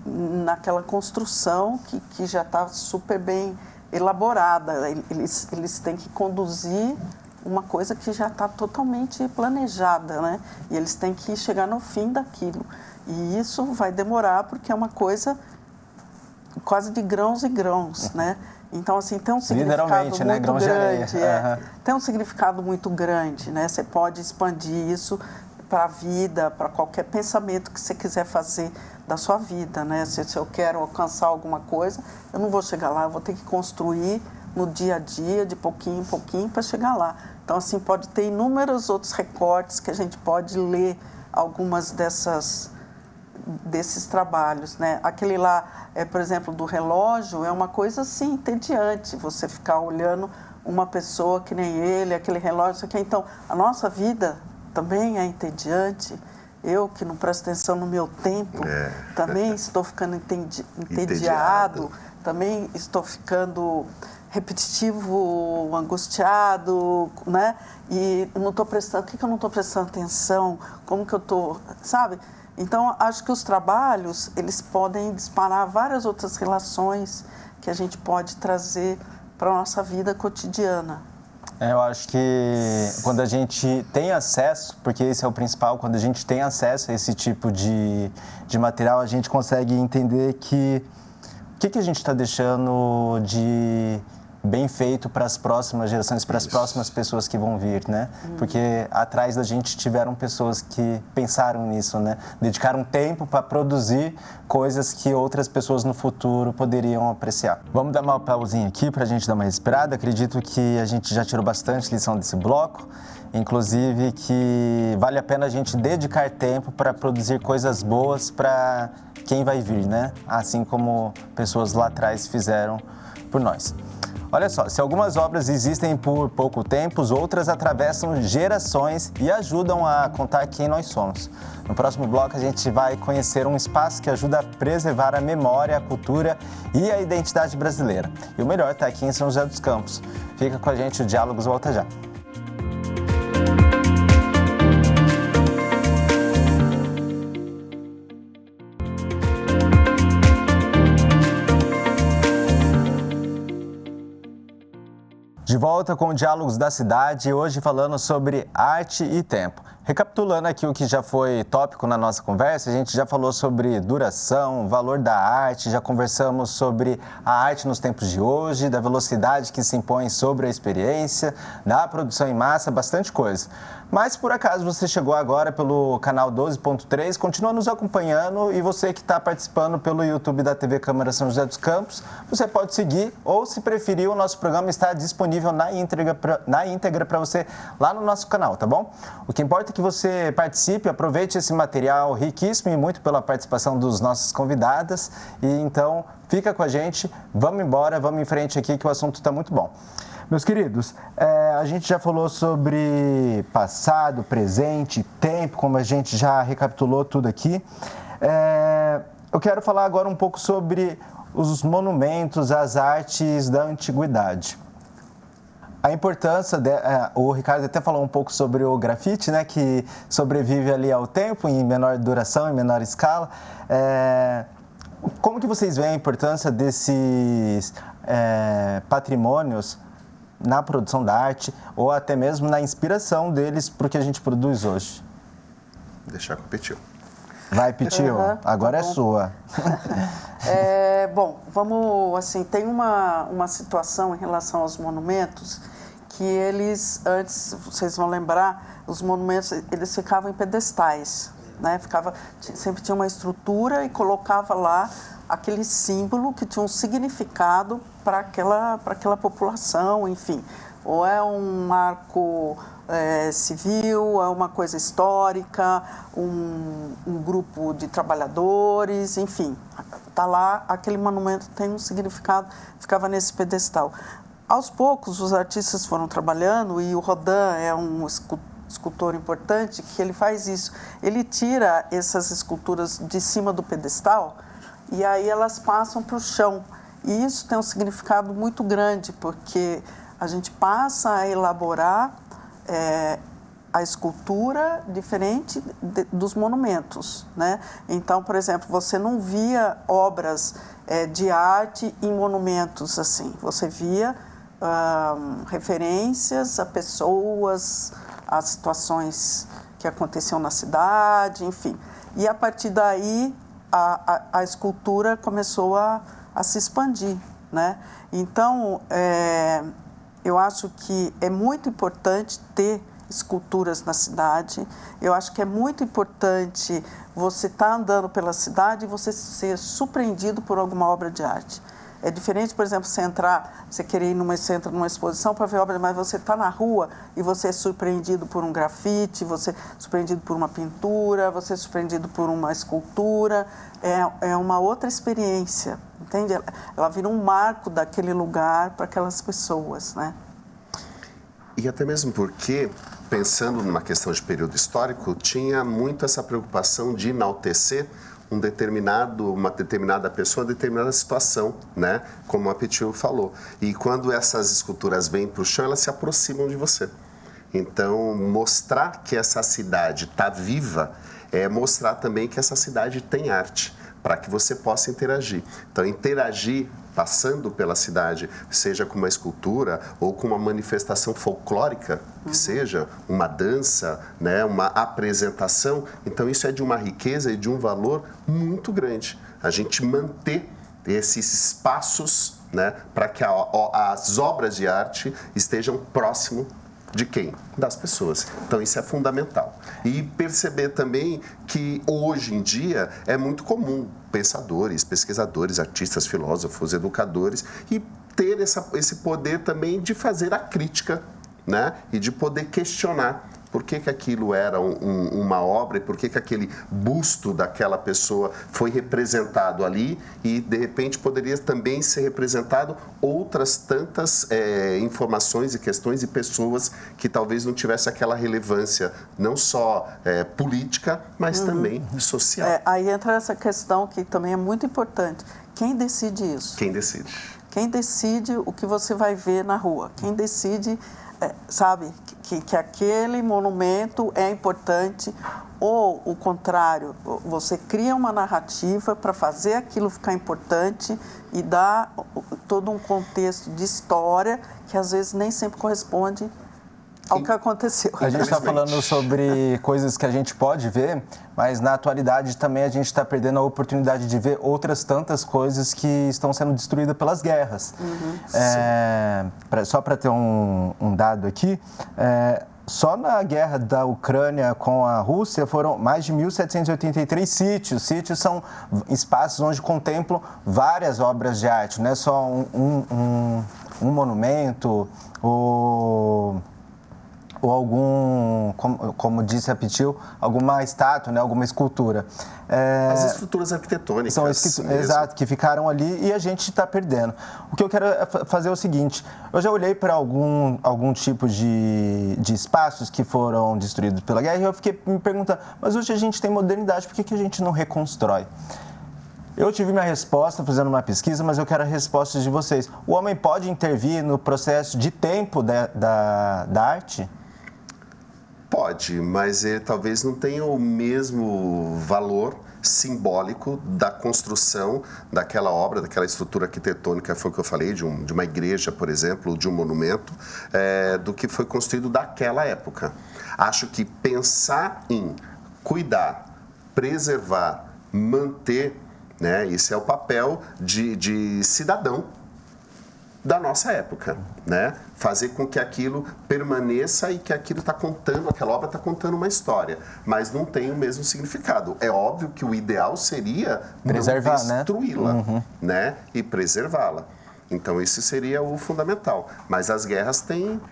Naquela construção que já está super bem elaborada. Eles têm que conduzir uma coisa que já está totalmente planejada, né? E eles têm que chegar no fim daquilo. E isso vai demorar, porque é uma coisa quase de grãos e grãos, né? Então, assim, tem um significado muito grande. Tem um significado muito grande, né? Você pode expandir isso para a vida, para qualquer pensamento que você quiser fazer da sua vida, né? Se eu quero alcançar alguma coisa, eu não vou chegar lá, eu vou ter que construir no dia a dia, de pouquinho em pouquinho, para chegar lá. Então, assim, pode ter inúmeros outros recortes que a gente pode ler algumas desses trabalhos, né? Aquele lá, por exemplo, do relógio, é uma coisa assim, entediante, você ficar olhando uma pessoa que nem ele, aquele relógio, isso aqui. Então, a nossa vida também é entediante. Eu, que não presto atenção no meu tempo, também estou ficando entediado, também estou ficando repetitivo, angustiado, né? E não estou prestando, o que eu não estou prestando atenção? Como que eu estou, sabe? Então, acho que os trabalhos, eles podem disparar várias outras relações que a gente pode trazer para a nossa vida cotidiana. Eu acho que quando a gente tem acesso, porque esse é o principal, quando a gente tem acesso a esse tipo de material, a gente consegue entender que o que a gente está deixando de bem feito para as próximas gerações, para as próximas pessoas que vão vir, né? Porque atrás da gente tiveram pessoas que pensaram nisso, né? Dedicaram tempo para produzir coisas que outras pessoas no futuro poderiam apreciar. Vamos dar uma pausinha aqui para a gente dar uma respirada. Acredito que a gente já tirou bastante lição desse bloco, inclusive que vale a pena a gente dedicar tempo para produzir coisas boas para quem vai vir, né? Assim como pessoas lá atrás fizeram por nós. Olha só, se algumas obras existem por pouco tempo, outras atravessam gerações e ajudam a contar quem nós somos. No próximo bloco, a gente vai conhecer um espaço que ajuda a preservar a memória, a cultura e a identidade brasileira. E o melhor está aqui em São José dos Campos. Fica com a gente, o Diálogos volta já. De volta com o Diálogos da Cidade, hoje falando sobre arte e tempo. Recapitulando aqui o que já foi tópico na nossa conversa, a gente já falou sobre duração, valor da arte, já conversamos sobre a arte nos tempos de hoje, da velocidade que se impõe sobre a experiência, da produção em massa, bastante coisa. Mas, por acaso, você chegou agora pelo canal 12.3, continua nos acompanhando e você que está participando pelo YouTube da TV Câmara São José dos Campos, você pode seguir ou, se preferir, o nosso programa está disponível na íntegra para você lá no nosso canal, tá bom? O que importa é que você participe, aproveite esse material riquíssimo e muito pela participação dos nossos convidadas. E então, fica com a gente, vamos embora, vamos em frente aqui que o assunto está muito bom. Meus queridos, a gente já falou sobre passado, presente, tempo, como a gente já recapitulou tudo aqui. Eu quero falar agora um pouco sobre os monumentos, as artes da antiguidade. A importância, o Ricardo até falou um pouco sobre o grafite, né, que sobrevive ali ao tempo, em menor duração, em menor escala. Como que vocês veem a importância desses patrimônios na produção da arte ou até mesmo na inspiração deles para o que a gente produz hoje? Deixar com o Pitil. Vai, Pitil, agora é sua. Bom, vamos, assim, tem uma situação em relação aos monumentos que eles, antes, vocês vão lembrar, os monumentos, eles ficavam em pedestais, né? Sempre tinha uma estrutura e colocava lá aquele símbolo que tinha um significado para aquela população, enfim. Ou é um marco civil, é uma coisa histórica, um grupo de trabalhadores, enfim. Está lá, aquele monumento tem um significado, ficava nesse pedestal. Aos poucos, os artistas foram trabalhando e o Rodin é um escultor importante que ele faz isso. Ele tira essas esculturas de cima do pedestal e aí elas passam para o chão. E isso tem um significado muito grande, porque a gente passa a elaborar a escultura diferente dos monumentos, né? Então, por exemplo, você não via obras de arte em monumentos assim. Você via referências a pessoas, a situações que aconteciam na cidade, enfim. E a partir daí, a escultura começou a se expandir, né? Então, eu acho que é muito importante ter esculturas na cidade. Eu acho que é muito importante você estar andando pela cidade e você ser surpreendido por alguma obra de arte. É diferente, por exemplo, você querer ir você entra numa exposição para ver obra, mas você está na rua e você é surpreendido por um grafite, você é surpreendido por uma pintura, você é surpreendido por uma escultura. É uma outra experiência, entende? Ela vira um marco daquele lugar para aquelas pessoas, né? E até mesmo porque, pensando numa questão de período histórico, tinha muito essa preocupação de enaltecer uma determinada pessoa, uma determinada situação, né? Como a Pitiu falou. E quando essas esculturas vêm para o chão, elas se aproximam de você. Então, mostrar que essa cidade está viva é mostrar também que essa cidade tem arte, para que você possa interagir. Então, interagir passando pela cidade, seja com uma escultura ou com uma manifestação folclórica, que seja uma dança, né, uma apresentação, então isso é de uma riqueza e de um valor muito grande. A gente manter esses espaços, né, para que as obras de arte estejam próximo de quem? Das pessoas. Então, isso é fundamental. E perceber também que, hoje em dia, é muito comum pensadores, pesquisadores, artistas, filósofos, educadores, e ter esse poder também de fazer a crítica, né? E de poder questionar por que aquilo era uma obra e por que aquele busto daquela pessoa foi representado ali e, de repente, poderia também ser representado outras tantas informações e questões e pessoas que talvez não tivessem aquela relevância, não só política, mas também social. Aí entra essa questão que também é muito importante. Quem decide isso? Quem decide? Quem decide o que você vai ver na rua? Quem decide... sabe, que aquele monumento é importante, ou o contrário, você cria uma narrativa para fazer aquilo ficar importante e dar todo um contexto de história que às vezes nem sempre corresponde ao que aconteceu. A gente está falando sobre coisas que a gente pode ver, mas na atualidade também a gente está perdendo a oportunidade de ver outras tantas coisas que estão sendo destruídas pelas guerras. Só para ter um dado aqui, só na guerra da Ucrânia com a Rússia foram mais de 1.783 sítios. Sítios são espaços onde contemplam várias obras de arte, não é só um monumento ou algum, como disse a Pitiu, alguma estátua, né, alguma escultura. As estruturas arquitetônicas. São exato, que ficaram ali e a gente está perdendo. O que eu quero fazer é o seguinte, eu já olhei para algum tipo de espaços que foram destruídos pela guerra e eu fiquei me perguntando, mas hoje a gente tem modernidade, por que a gente não reconstrói? Eu tive minha resposta fazendo uma pesquisa, mas eu quero a resposta de vocês. O homem pode intervir no processo de tempo da arte? Pode, mas ele talvez não tenha o mesmo valor simbólico da construção daquela obra, daquela estrutura arquitetônica, foi o que eu falei, de uma igreja, por exemplo, de um monumento, do que foi construído daquela época. Acho que pensar em cuidar, preservar, manter, né, esse é o papel de cidadão da nossa época, né? Fazer com que aquilo permaneça e que aquilo aquela obra está contando uma história, mas não tem o mesmo significado. É óbvio que o ideal seria preservar, não destruí-la, né? E preservá-la. Então, isso seria o fundamental. Mas as guerras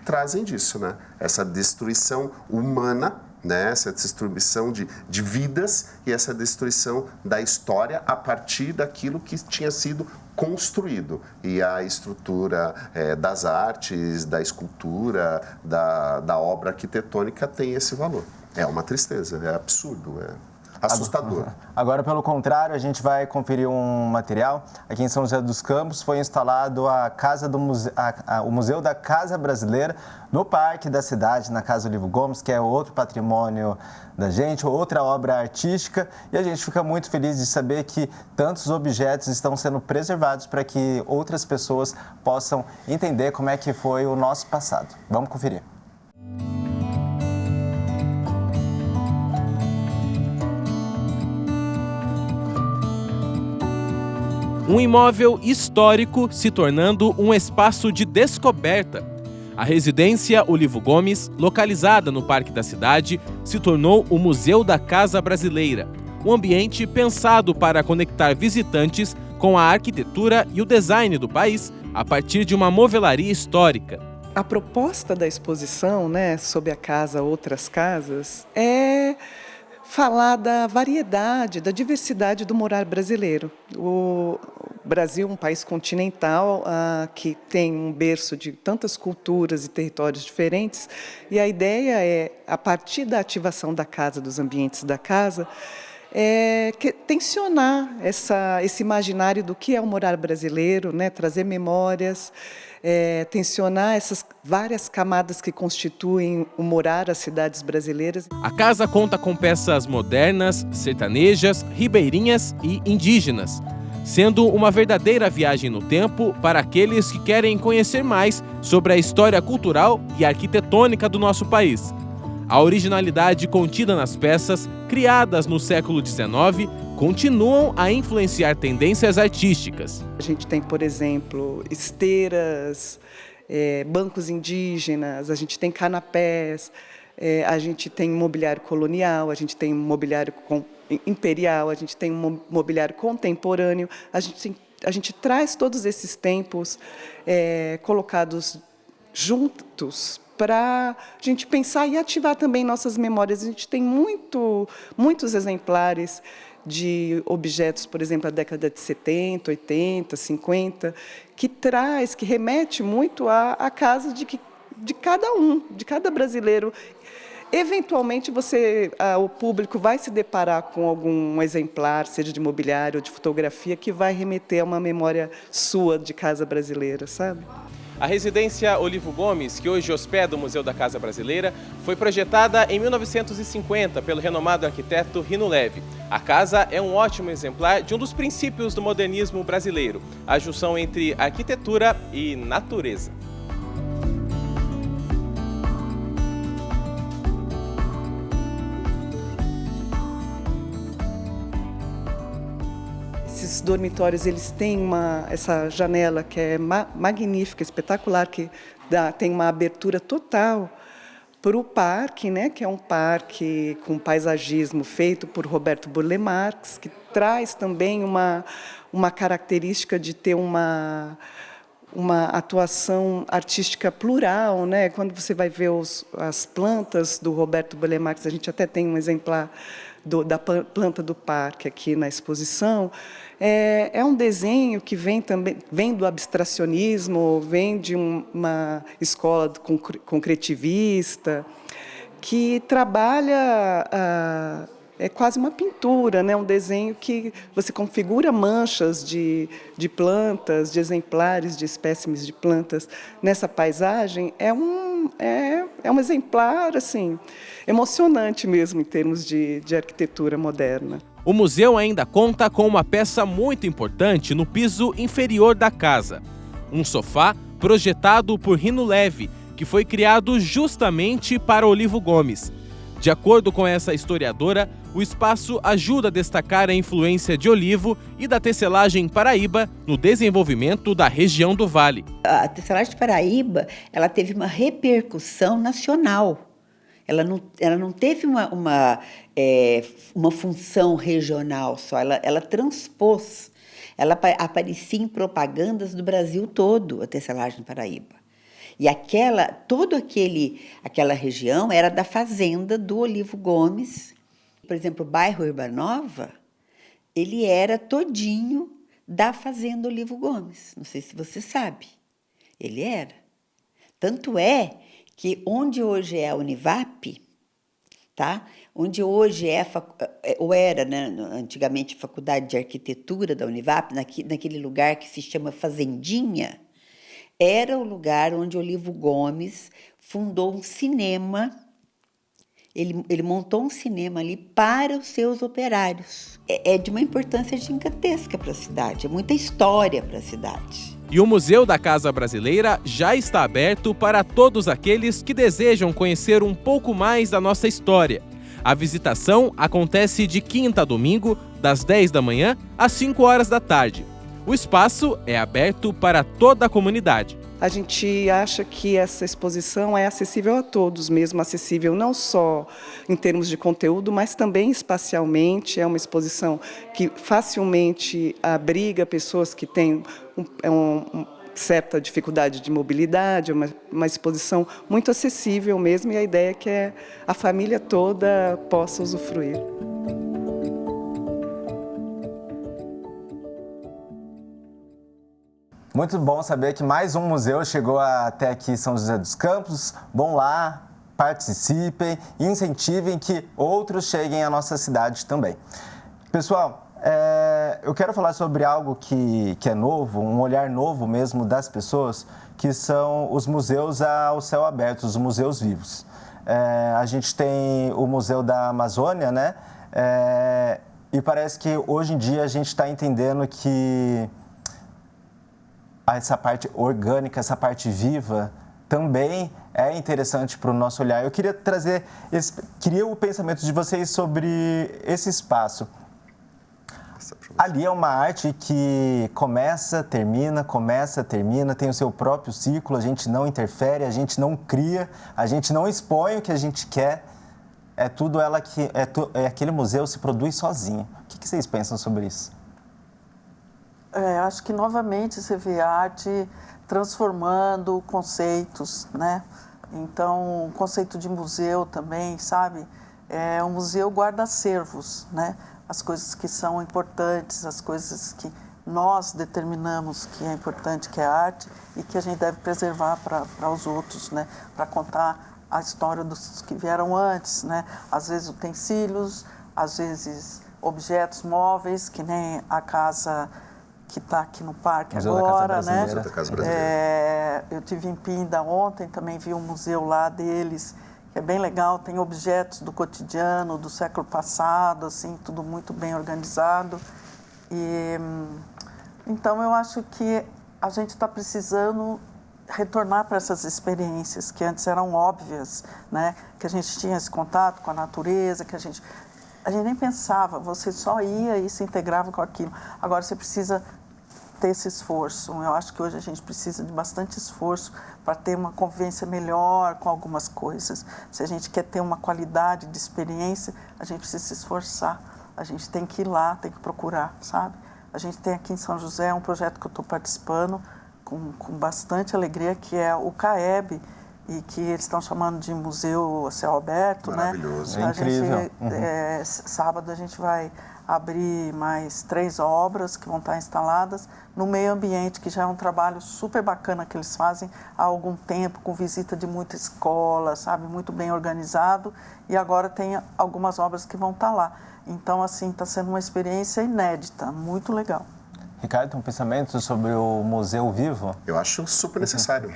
trazem disso, né? Essa destruição humana, né? Essa destruição de vidas e essa destruição da história a partir daquilo que tinha sido construído. E a estrutura das artes, da escultura, da obra arquitetônica tem esse valor. É uma tristeza, é absurdo, é assustador. Agora, pelo contrário, a gente vai conferir um material. Aqui em São José dos Campos foi instalado o Museu da Casa Brasileira no Parque da Cidade, na Casa Olivo Gomes, que é outro patrimônio da gente, outra obra artística. E a gente fica muito feliz de saber que tantos objetos estão sendo preservados para que outras pessoas possam entender como é que foi o nosso passado. Vamos conferir. Um imóvel histórico se tornando um espaço de descoberta. A residência Olivo Gomes, localizada no Parque da Cidade, se tornou o Museu da Casa Brasileira, um ambiente pensado para conectar visitantes com a arquitetura e o design do país a partir de uma movelaria histórica. A proposta da exposição, né, sobre a casa Outras Casas, é falar da variedade, da diversidade do morar brasileiro. O Brasil é um país continental que tem um berço de tantas culturas e territórios diferentes, e a ideia é, a partir da ativação da casa, dos ambientes da casa, tensionar esse imaginário do que é o morar brasileiro, né? Trazer memórias, tensionar essas várias camadas que constituem o morar as cidades brasileiras. A casa conta com peças modernas, sertanejas, ribeirinhas e indígenas, sendo uma verdadeira viagem no tempo para aqueles que querem conhecer mais sobre a história cultural e arquitetônica do nosso país. A originalidade contida nas peças, criadas no século XIX, continuam a influenciar tendências artísticas. A gente tem, por exemplo, esteiras, bancos indígenas, a gente tem canapés, a gente tem mobiliário colonial, a gente tem mobiliário imperial, a gente tem mobiliário contemporâneo. A gente traz todos esses tempos colocados juntos para a gente pensar e ativar também nossas memórias. A gente tem muitos exemplares de objetos, por exemplo, da década de 70, 80, 50, que remete muito à casa de cada um, de cada brasileiro. Eventualmente, o público vai se deparar com algum exemplar, seja de mobiliário ou de fotografia, que vai remeter a uma memória sua de casa brasileira, sabe? A residência Olivo Gomes, que hoje hospeda o Museu da Casa Brasileira, foi projetada em 1950 pelo renomado arquiteto Rino Leve. A casa é um ótimo exemplar de um dos princípios do modernismo brasileiro, a junção entre arquitetura e natureza. Esses dormitórios, eles têm essa janela que é magnífica, espetacular, que tem uma abertura total para o parque, né, que é um parque com paisagismo feito por Roberto Burle Marx, que traz também uma característica de ter uma atuação artística plural, né? Quando você vai ver as plantas do Roberto Burle Marx, a gente até tem um exemplar da planta do parque aqui na exposição. É um desenho que vem do abstracionismo, vem de uma escola concretivista, que trabalha, é quase uma pintura, né? Um desenho que você configura manchas de plantas, de exemplares, de espécimes de plantas nessa paisagem. É um exemplar assim, emocionante mesmo em termos de arquitetura moderna. O museu ainda conta com uma peça muito importante no piso inferior da casa. Um sofá projetado por Rino Leve, que foi criado justamente para Olivo Gomes. De acordo com essa historiadora, o espaço ajuda a destacar a influência de Olivo e da tecelagem paraíba no desenvolvimento da região do Vale. A tecelagem paraíba, ela teve uma repercussão nacional. Ela não teve uma função regional só, ela transpôs. Ela aparecia em propagandas do Brasil todo, a tecelagem paraíba. E aquela região era da fazenda do Olivo Gomes. Por exemplo, o bairro Urbanova, ele era todinho da fazenda Olivo Gomes. Não sei se você sabe. Ele era. Tanto é que onde hoje é a Univap, tá? Onde hoje ou era, né, antigamente, Faculdade de Arquitetura da Univap, naquele lugar que se chama Fazendinha, era o lugar onde Olivo Gomes fundou um cinema. Ele montou um cinema ali para os seus operários. É de uma importância gigantesca para a cidade, é muita história para a cidade. E o Museu da Casa Brasileira já está aberto para todos aqueles que desejam conhecer um pouco mais da nossa história. A visitação acontece de quinta a domingo, das 10 da manhã às 5 horas da tarde. O espaço é aberto para toda a comunidade. A gente acha que essa exposição é acessível a todos mesmo, acessível não só em termos de conteúdo, mas também espacialmente. É uma exposição que facilmente abriga pessoas que têm certa dificuldade de mobilidade, uma exposição muito acessível mesmo, e a ideia é que a família toda possa usufruir. Muito bom saber que mais um museu chegou até aqui em São José dos Campos. Vão lá, participem e incentivem que outros cheguem à nossa cidade também. Pessoal, eu quero falar sobre algo que é novo, um olhar novo mesmo das pessoas, que são os museus ao céu aberto, os museus vivos. A gente tem o Museu da Amazônia, né? E parece que hoje em dia a gente está entendendo que essa parte orgânica, essa parte viva, também é interessante para o nosso olhar. Eu queria queria o pensamento de vocês sobre esse espaço. Ali é uma arte que começa, termina, tem o seu próprio ciclo, a gente não interfere, a gente não cria, a gente não expõe o que a gente quer. É tudo ela que aquele museu se produz sozinho. O que vocês pensam sobre isso? Acho que novamente você vê a arte transformando conceitos, né? Então, o conceito de museu também, sabe? O museu guarda acervos, né? As coisas que são importantes, as coisas que nós determinamos que é importante, que é arte, e que a gente deve preservar para os outros, né? Para contar a história dos que vieram antes, né? Às vezes utensílios, às vezes objetos móveis, que nem a casa que está aqui no parque Museu agora, da Casa né? Da Casa Brasileira. Eu tive em Pinda ontem, também vi um museu lá deles, que é bem legal, tem objetos do cotidiano, do século passado, assim, tudo muito bem organizado. Então, eu acho que a gente está precisando retornar para essas experiências que antes eram óbvias, né? Que a gente tinha esse contato com a natureza, que a gente nem pensava, você só ia e se integrava com aquilo. Agora você precisa ter esse esforço. Eu acho que hoje a gente precisa de bastante esforço para ter uma convivência melhor com algumas coisas. Se a gente quer ter uma qualidade de experiência, a gente precisa se esforçar. A gente tem que ir lá, tem que procurar, sabe? A gente tem aqui em São José um projeto que eu estou participando com bastante alegria, que é o CAEB, e que eles estão chamando de Museu a Céu Aberto, Maravilhoso. né? É incrível. Sábado a gente vai abrir mais 3 obras que vão estar instaladas no meio ambiente, que já é um trabalho super bacana que eles fazem há algum tempo, com visita de muita escola, sabe? Muito bem organizado, e agora tem algumas obras que vão estar lá. Então, assim, está sendo uma experiência inédita, muito legal. Ricardo, um pensamento sobre o Museu Vivo? Eu acho super necessário.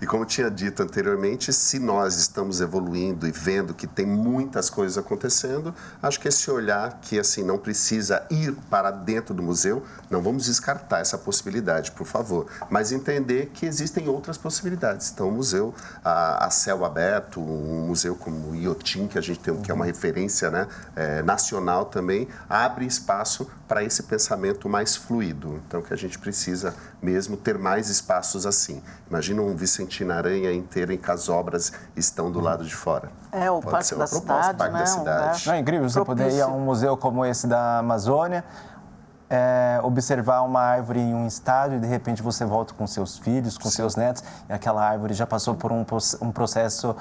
E como eu tinha dito anteriormente, se nós estamos evoluindo e vendo que tem muitas coisas acontecendo, acho que esse olhar que assim não precisa ir para dentro do museu, não vamos descartar essa possibilidade, por favor, mas entender que existem outras possibilidades. Então, o museu a céu aberto, um museu como o Iotim, que a gente tem, que é uma referência, né, nacional também, abre espaço para esse pensamento mais fluido. Então, que a gente precisa mesmo ter mais espaços assim. Imagina um Vicentina Aranha inteiro em que as obras estão do lado de fora. O Pode Parque ser da uma proposta, Cidade, Parque né? da Cidade. Não é incrível você poder ir a um museu como esse da Amazônia, observar uma árvore em um estádio e de repente você volta com seus filhos, com seus netos, e aquela árvore já passou por um processo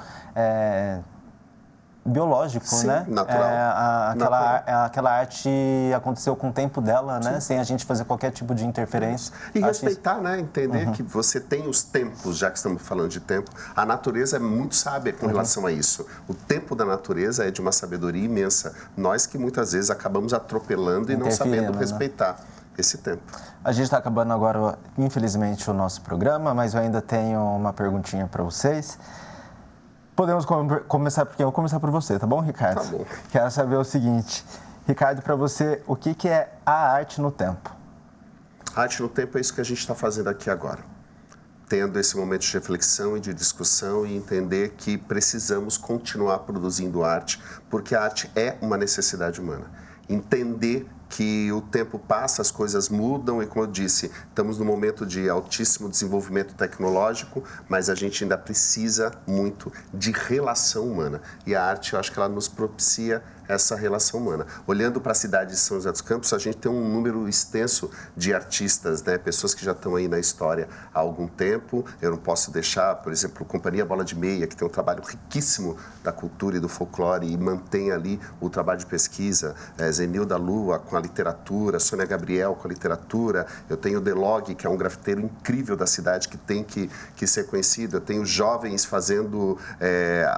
biológico, Sim, né? natural. Aquela arte aconteceu com o tempo dela, né? Sem a gente fazer qualquer tipo de interferência. E respeitar, né? Entender que você tem os tempos, já que estamos falando de tempo. A natureza é muito sábia com relação a isso. O tempo da natureza é de uma sabedoria imensa. Nós que muitas vezes acabamos atropelando e não sabendo respeitar esse tempo. A gente está acabando agora, infelizmente, o nosso programa, mas eu ainda tenho uma perguntinha para vocês. Podemos começar, porque eu vou começar por você, tá bom, Ricardo? Tá bom. Quero saber o seguinte, Ricardo, para você, o que é a arte no tempo? A arte no tempo é isso que a gente está fazendo aqui agora. Tendo esse momento de reflexão e de discussão e entender que precisamos continuar produzindo arte, porque a arte é uma necessidade humana. Entender que o tempo passa, as coisas mudam e, como eu disse, estamos num momento de altíssimo desenvolvimento tecnológico, mas a gente ainda precisa muito de relação humana. E a arte, eu acho que ela nos propicia essa relação humana. Olhando para a cidade de São José dos Campos, a gente tem um número extenso de artistas, né? Pessoas que já estão aí na história há algum tempo. Eu não posso deixar, por exemplo, a Companhia Bola de Meia, que tem um trabalho riquíssimo da cultura e do folclore e mantém ali o trabalho de pesquisa. Zenilda Lua com a literatura, Sônia Gabriel com a literatura. Eu tenho o Delog, que é um grafiteiro incrível da cidade que tem que ser conhecido. Eu tenho jovens fazendo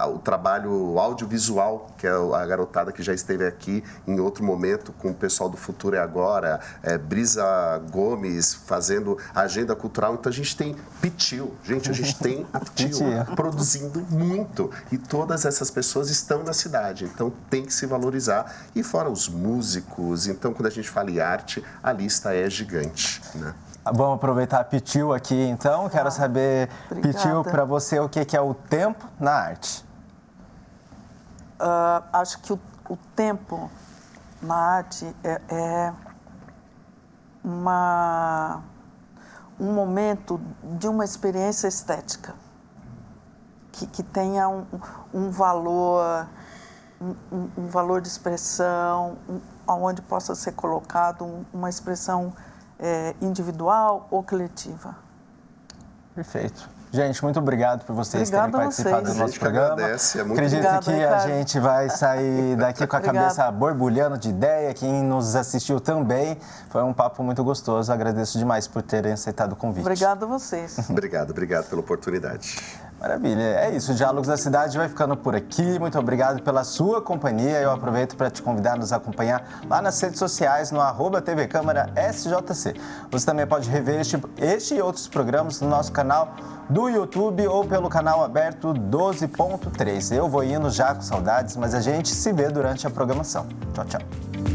o trabalho audiovisual, que é a garotada que que já esteve aqui em outro momento com o pessoal do Futuro é Agora, Brisa Gomes fazendo a agenda cultural. Então a gente tem Pitil, gente, a gente tem a Pitil produzindo muito e todas essas pessoas estão na cidade, então tem que se valorizar. E fora os músicos, então quando a gente fala em arte, a lista é gigante, né? Vamos aproveitar a Pitil aqui, então. Quero saber, obrigada. Pitil, para você, o que é o tempo na arte? Acho que o tempo na arte é um momento de uma experiência estética que tenha um valor, um valor de expressão, onde possa ser colocado uma expressão individual ou coletiva. Perfeito. Gente, muito obrigado por vocês terem participado do nosso programa. Agradece, é muito Acredito que a gente vai sair daqui com a cabeça borbulhando de ideia. Quem nos assistiu também. Foi um papo muito gostoso. Agradeço demais por terem aceitado o convite. Obrigada a vocês. Obrigado pela oportunidade. Maravilha. É isso, o Diálogos da Cidade vai ficando por aqui. Muito obrigado pela sua companhia. Eu aproveito para te convidar a nos acompanhar lá nas redes sociais, no @TV Câmara SJC. Você também pode rever este e outros programas no nosso canal do YouTube ou pelo canal aberto 12.3. Eu vou indo já com saudades, mas a gente se vê durante a programação. Tchau, tchau.